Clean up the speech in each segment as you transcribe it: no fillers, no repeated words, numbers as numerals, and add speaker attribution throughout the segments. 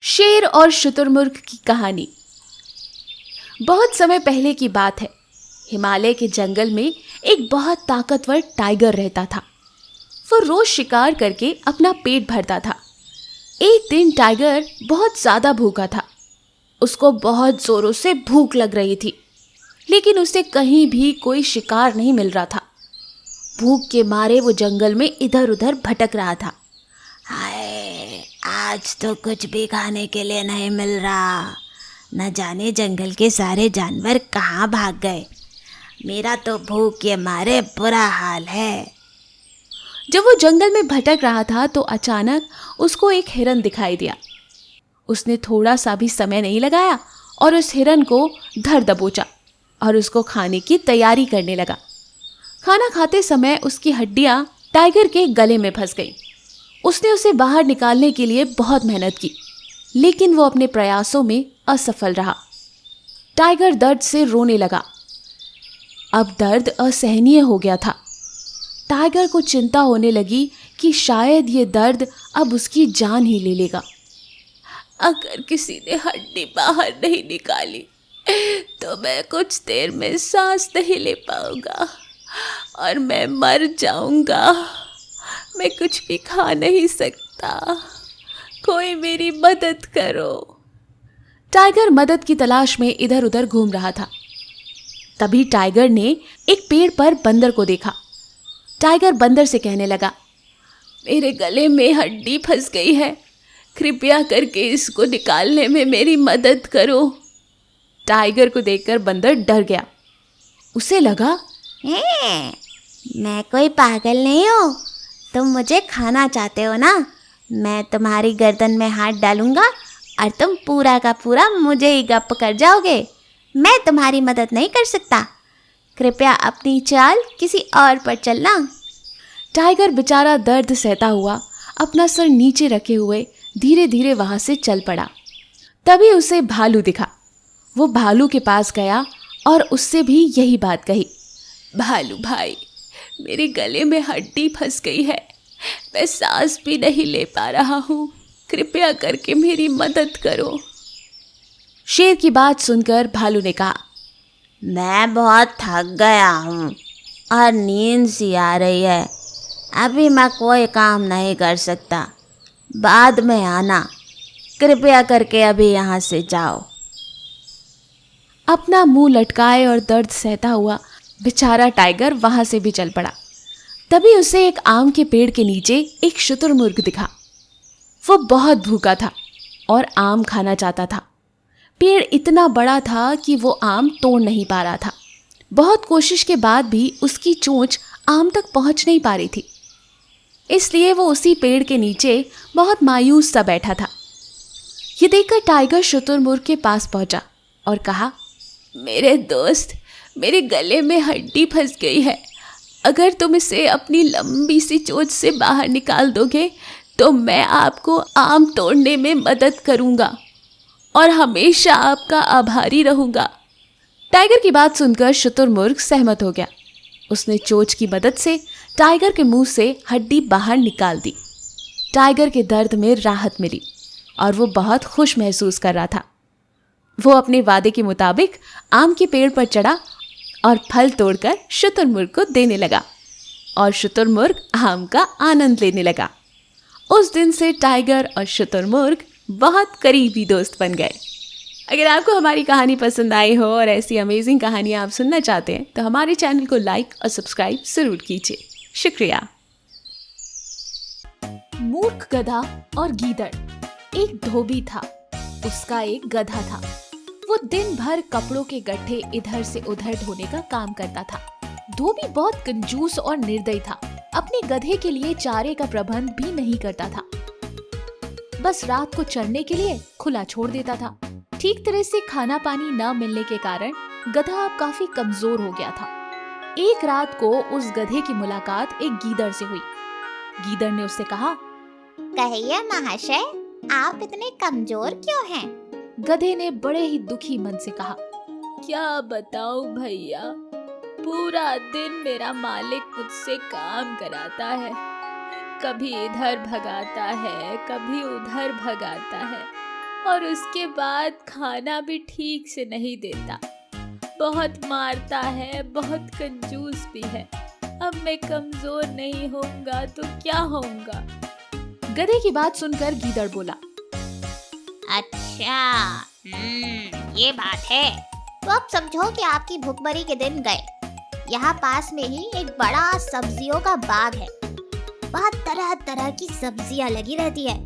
Speaker 1: शेर और शुतुरमुर्ग की कहानी। बहुत समय पहले की बात है। हिमालय के जंगल में एक बहुत ताकतवर टाइगर रहता था। वो रोज शिकार करके अपना पेट भरता था। एक दिन टाइगर बहुत ज्यादा भूखा था। उसको बहुत जोरों से भूख लग रही थी, लेकिन उसे कहीं भी कोई शिकार नहीं मिल रहा था। भूख के मारे वो जंगल में इधर उधर भटक रहा था।
Speaker 2: हाय, आज तो कुछ भी खाने के लिए नहीं मिल रहा। न जाने जंगल के सारे जानवर कहाँ भाग गए। मेरा तो भूख के मारे बुरा हाल है।
Speaker 1: जब वो जंगल में भटक रहा था तो अचानक उसको एक हिरन दिखाई दिया। उसने थोड़ा सा भी समय नहीं लगाया और उस हिरन को धर दबोचा और उसको खाने की तैयारी करने लगा। खाना खाते समय उसकी हड्डियां टाइगर के गले में फंस गईं। उसने उसे बाहर निकालने के लिए बहुत मेहनत की, लेकिन वो अपने प्रयासों में असफल रहा। टाइगर दर्द से रोने लगा। अब दर्द असहनीय हो गया था। टाइगर को चिंता होने लगी कि शायद ये दर्द अब उसकी जान ही ले लेगा। अगर किसी ने हड्डी बाहर नहीं निकाली तो मैं कुछ देर में सांस नहीं ले पाऊंगा और मैं मर जाऊंगा। मैं कुछ भी खा नहीं सकता। कोई मेरी मदद करो। टाइगर मदद की तलाश में इधर उधर घूम रहा था। तभी टाइगर ने एक पेड़ पर बंदर को देखा। टाइगर बंदर से कहने लगा, मेरे गले में हड्डी फंस गई है, कृपया करके इसको निकालने में मेरी मदद करो। टाइगर को देखकर बंदर डर गया। उसे लगा,
Speaker 2: मैं कोई पागल नहीं हूँ। तुम मुझे खाना चाहते हो ना? मैं तुम्हारी गर्दन में हाथ डालूंगा और तुम पूरा का पूरा मुझे ही गप कर जाओगे। मैं तुम्हारी मदद नहीं कर सकता। कृपया अपनी चाल किसी और पर चलना।
Speaker 1: टाइगर बेचारा दर्द सहता हुआ अपना सर नीचे रखे हुए धीरे धीरे वहां से चल पड़ा। तभी उसे भालू दिखा। वो भालू के पास गया और उससे भी यही बात कही। भालू भाई, मेरे गले में हड्डी फंस गई है, मैं सांस भी नहीं ले पा रहा हूँ, कृपया करके मेरी मदद करो। शेर की बात सुनकर भालू ने कहा,
Speaker 2: मैं बहुत थक गया हूँ और नींद सी आ रही है। अभी मैं कोई काम नहीं कर सकता। बाद में आना। कृपया करके अभी यहाँ से जाओ।
Speaker 1: अपना मुंह लटकाए और दर्द सहता हुआ बेचारा टाइगर वहां से भी चल पड़ा। तभी उसे एक आम के पेड़ के नीचे एक शुतुरमुर्ग दिखा। वो बहुत भूखा था और आम खाना चाहता था। पेड़ इतना बड़ा था कि वो आम तोड़ नहीं पा रहा था। बहुत कोशिश के बाद भी उसकी चोंच आम तक पहुंच नहीं पा रही थी। इसलिए वो उसी पेड़ के नीचे बहुत मायूस सा बैठा था। ये देखकर टाइगर शुतुरमुर्ग के पास पहुंचा और कहा, मेरे दोस्त, मेरे गले में हड्डी फंस गई है। अगर तुम इसे अपनी लंबी सी चोंच से बाहर निकाल दोगे तो मैं आपको आम तोड़ने में मदद करूंगा और हमेशा आपका आभारी रहूंगा। टाइगर की बात सुनकर शुतुरमुर्ग सहमत हो गया। उसने चोंच की मदद से टाइगर के मुंह से हड्डी बाहर निकाल दी। टाइगर के दर्द में राहत मिली और वो बहुत खुश महसूस कर रहा था। वो अपने वादे के मुताबिक आम के पेड़ पर चढ़ा और फल तोड़कर शुतुरमुर्ग को देने लगा और शुतुरमुर्ग आम का आनंद लेने लगा। उस दिन से टाइगर और शुतुरमुर्ग बहुत करीबी दोस्त बन गए। अगर आपको हमारी कहानी पसंद आई हो और ऐसी अमेजिंग कहानियाँ आप सुनना चाहते हैं तो हमारे चैनल को लाइक और सब्सक्राइब जरूर कीजिए। शुक्रिया। मूर्ख गधा और गीदड़। एक धोबी था, उसका एक गधा था। वो दिन भर कपड़ों के गड्ढे इधर से उधर ढोने का काम करता था। धोबी बहुत कंजूस और निर्दयी था। अपने गधे के लिए चारे का प्रबंध भी नहीं करता था, बस रात को चरने के लिए खुला छोड़ देता था। ठीक तरह से खाना पानी न मिलने के कारण गधा अब काफी कमजोर हो गया था। एक रात को उस गधे की मुलाकात एक गीदड़ से हुई। गीदड़ ने उससे कहा,
Speaker 3: कहिए महाशय, आप इतने कमजोर क्यों हैं?
Speaker 1: गधे ने बड़े ही दुखी मन से कहा, क्या बताऊं भैया, पूरा दिन मेरा मालिक मुझसे काम कराता है। कभी इधर भगाता है, कभी उधर भगाता है। और उसके बाद खाना भी ठीक से नहीं देता। बहुत मारता है, बहुत कंजूस भी है। अब मैं कमजोर नहीं होऊंगा तो क्या होऊंगा। गधे की बात सुनकर गीदड़ बोला,
Speaker 3: अच्छा, ये बात है। तो अब समझो कि आपकी भुखमरी के दिन गए। यहाँ पास में ही एक बड़ा सब्जियों का बाग है। वहाँ तरह तरह की सब्जियाँ लगी रहती है।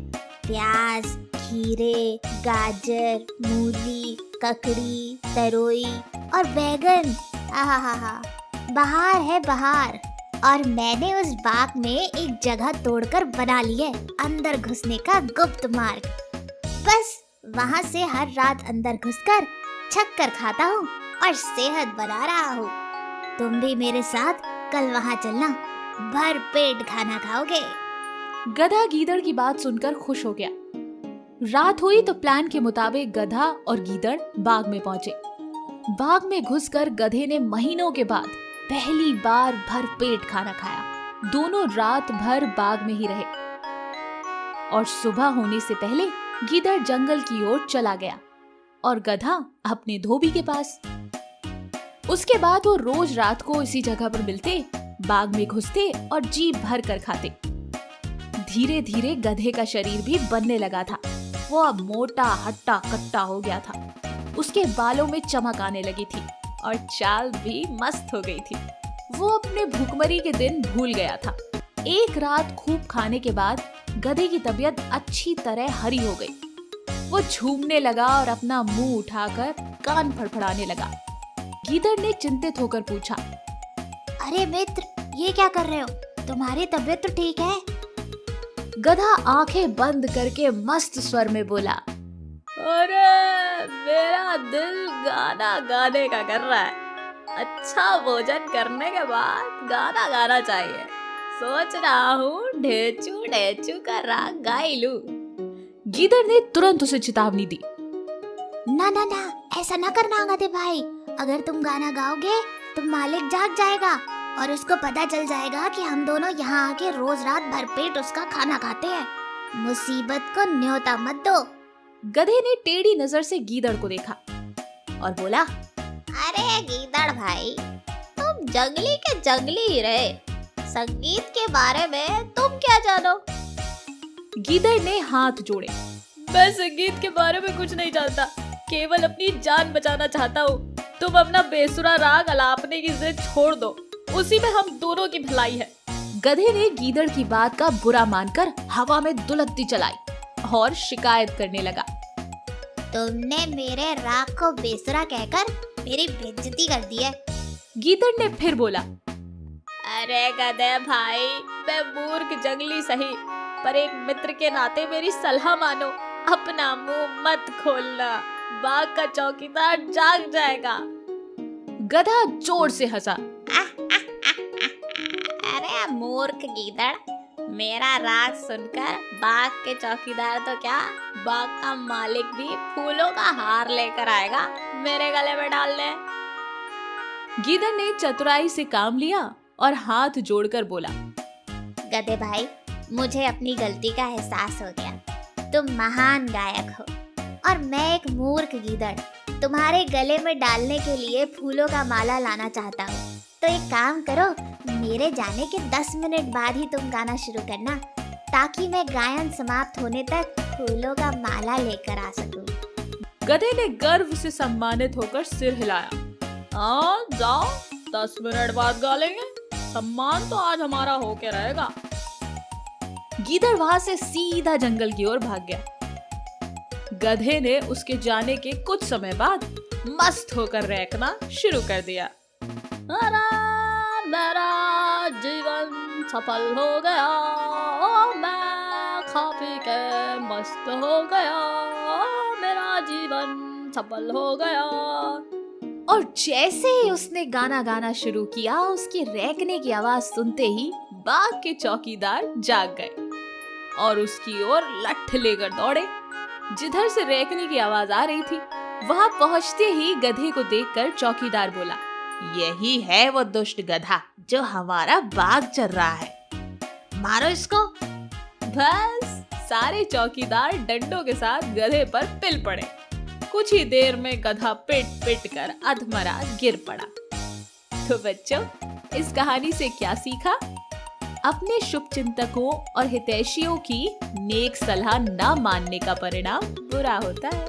Speaker 3: प्याज, खीरे, गाजर, मूली, ककड़ी, तरोई और बैगन। आहा, बहार है बहार। और मैंने उस बाग में एक जगह तोड़कर बना ली है अंदर घुसने का गुप्त मार्ग। बस वहाँ से हर रात अंदर घुसकर छक्कर खाता हूँ और सेहत बना रहा हूँ। तुम भी मेरे साथ कल वहाँ चलना, भर पेट खाना खाओगे।
Speaker 1: गधा गीदड़ की बात सुनकर खुश हो गया। रात हुई तो प्लान के मुताबिक गधा और गीदड़ बाग में पहुंचे। बाग में घुसकर गधे ने महीनों के बाद पहली बार भर पेट खाना खाया। दोनों रात भर बाग में ही रहे और सुबह होने से पहले गीदड़ जंगल की ओर चला गया और गधा अपने धोबी के पास। उसके बाद वो रोज रात को इसी जगह पर मिलते, बाग में घुसते और जी भर कर खाते। धीरे धीरे गधे का शरीर भी बनने लगा था। वो अब मोटा हट्टा कट्टा हो गया था। उसके बालों में चमक आने लगी थी और चाल भी मस्त हो गई थी। वो अपने भूखमरी के दिन भूल गया था। एक रात खूब खाने के बाद गधे की तबीयत अच्छी तरह हरी हो गई। वो झूमने लगा और अपना मुंह उठाकर कान फड़फड़ाने लगा। गीदड़ ने चिंतित होकर पूछा,
Speaker 3: अरे मित्र, ये क्या कर रहे हो? तुम्हारी तबीयत तो ठीक है?
Speaker 1: गधा आंखें बंद करके मस्त स्वर में बोला, अरे मेरा दिल गाना गाने का कर रहा है। अच्छा भोजन करने के बाद गाना गाना चाहिए। सोच रहा हूँ ढेचू ढेचू का राग गाई लूं। गीदड़ ने तुरंत उसे चेतावनी दी,
Speaker 3: ना ना ना, ऐसा ना करना गधे भाई। अगर तुम गाना गाओगे तो मालिक जाग जाएगा और उसको पता चल जाएगा कि हम दोनों यहाँ आके रोज रात भरपेट उसका खाना खाते हैं। मुसीबत को न्योता मत दो।
Speaker 1: गधे ने टेढ़ी नजर से गीदड़ को देखा और बोला,
Speaker 3: अरे गीदड़ भाई, तुम जंगली के जंगली ही रहे। संगीत के बारे में तुम क्या जानो?
Speaker 1: गीदड़ ने हाथ जोड़े, मैं संगीत के बारे में कुछ नहीं जानता, केवल अपनी जान बचाना चाहता हूँ। तुम अपना बेसुरा राग अलापने की जिद छोड़ दो, उसी में हम दोनों की भलाई है। गधे ने गीदड़ की बात का बुरा मानकर हवा में दुलत्ती चलाई और शिकायत करने लगा,
Speaker 3: तुमने मेरे राग को बेसुरा कहकर मेरी बेइज्जती कर दी है।
Speaker 1: गीदड़ ने फिर बोला,
Speaker 3: अरे गधे भाई, मैं मूर्ख जंगली सही, पर एक मित्र के नाते मेरी सलाह मानो। अपना मुंह मत खोलना, बाग का चौकीदार जाग जाएगा।
Speaker 1: गधा जोर से हंसा,
Speaker 3: अरे मूर्ख गीदड़, मेरा राग सुनकर बाग के चौकीदार तो क्या, बाग का मालिक भी फूलों का हार लेकर आएगा मेरे गले में डालने।
Speaker 1: गीदड़ ने चतुराई से काम लिया और हाथ जोड़कर बोला,
Speaker 3: गधे भाई, मुझे अपनी गलती का एहसास हो गया। तुम महान गायक हो और मैं एक मूर्ख गीदड़ तुम्हारे गले में डालने के लिए फूलों का माला लाना चाहता हूँ। तो एक काम करो, मेरे जाने के 10 मिनट बाद ही तुम गाना शुरू करना, ताकि मैं गायन समाप्त होने तक फूलों का माला लेकर आ सकूं।
Speaker 1: गधे ने गर्व से सम्मानित होकर सिर हिलाया, हाँ जाओ, 10 मिनट बाद गा लेंगे, सम्मान तो आज हमारा होके रहेगा। गीदड़ वहां से सीधा जंगल की ओर भाग गया। गधे ने उसके जाने के कुछ समय बाद मस्त होकर रैकना शुरू कर दिया, मेरा जीवन सफल हो गया, मैं खा पी के मस्त हो गया, मेरा जीवन सफल हो गया। और जैसे ही उसने गाना गाना शुरू किया, उसकी रैकने की आवाज सुनते ही बाग के चौकीदार जाग गए और उसकी ओर लठ लेकर दौड़े। जिधर से रैकने की आवाज आ रही थी, वहां पहुंचते ही गधे को देखकर चौकीदार बोला, यही है वो दुष्ट गधा जो हमारा बाग चर रहा है, मारो इसको। बस सारे चौकीदार डंडों के साथ गधे पर पिल पड़े। कुछ ही देर में गधा पिट पिट कर अधमरा गिर पड़ा। तो बच्चों, इस कहानी से क्या सीखा? अपने शुभचिंतकों और हितैषियों की नेक सलाह न मानने का परिणाम बुरा होता है।